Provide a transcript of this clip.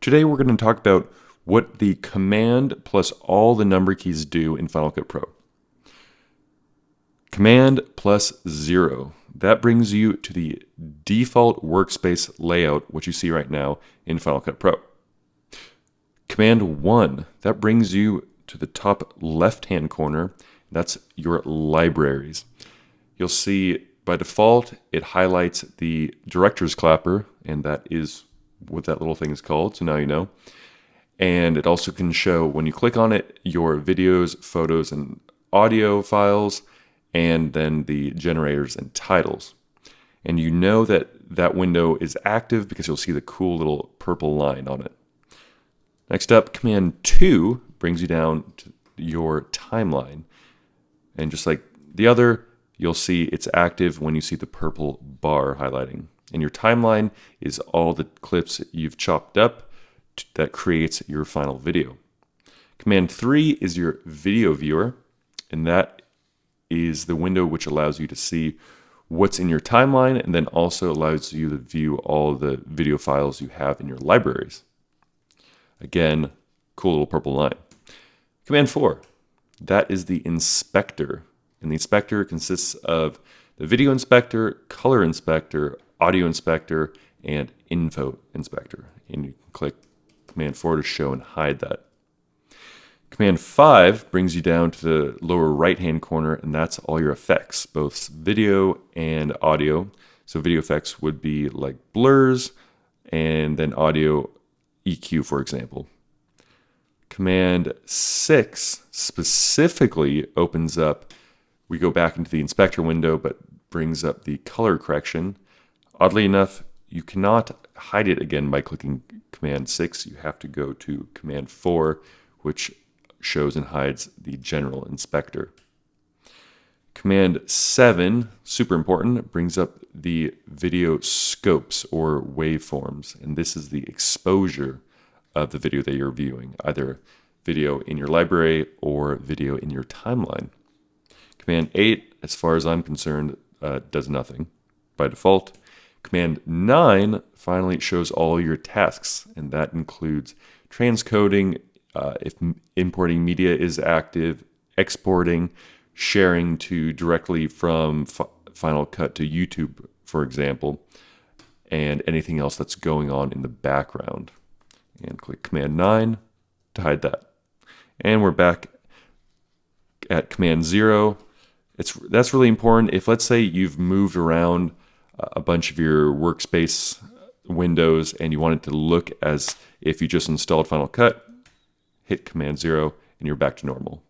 Today we're going to talk about what the Command plus all the number keys do in Final Cut Pro. Command plus 0. That brings you to the default workspace layout, which you see right now in Final Cut Pro. Command 1. That brings you to the top left-hand corner. That's your libraries. You'll see by default, it highlights the director's clapper, and that is what that little thing is called, so now you know. And it also can show, when you click on it, your videos, photos, and audio files, and then the generators and titles. And you know that that window is active because you'll see the cool little purple line on it. Next up, Command 2 brings you down to your timeline. And just like the other, you'll see it's active when you see the purple bar highlighting. And your timeline is all the clips you've chopped up that creates your final video. Command 3 is your video viewer, and that is the window which allows you to see what's in your timeline and then also allows you to view all the video files you have in your libraries. Again, cool little purple line. Command 4, that is the inspector. And the inspector consists of the video inspector, color inspector, audio inspector, and info inspector. And you can click Command 4 to show and hide that. Command 5 brings you down to the lower right-hand corner, and that's all your effects, both video and audio. So video effects would be like blurs, and then audio EQ, for example. Command 6 specifically opens up, we go back into the inspector window, but brings up the color correction. Oddly enough, you cannot hide it again by clicking Command 6. You have to go to Command 4, which shows and hides the general inspector. Command 7, super important, brings up the video scopes or waveforms. And this is the exposure of the video that you're viewing, either video in your library or video in your timeline. Command 8, as far as I'm concerned, does nothing by default. Command 9 finally shows all your tasks, and that includes transcoding, if importing media is active, exporting, sharing to directly from Final Cut to YouTube, for example, and anything else that's going on in the background. And click Command 9 to hide that. And we're back at Command 0. That's really important. If, let's say, you've moved around a bunch of your workspace windows and you want it to look as if you just installed Final Cut, hit Command 0 and you're back to normal.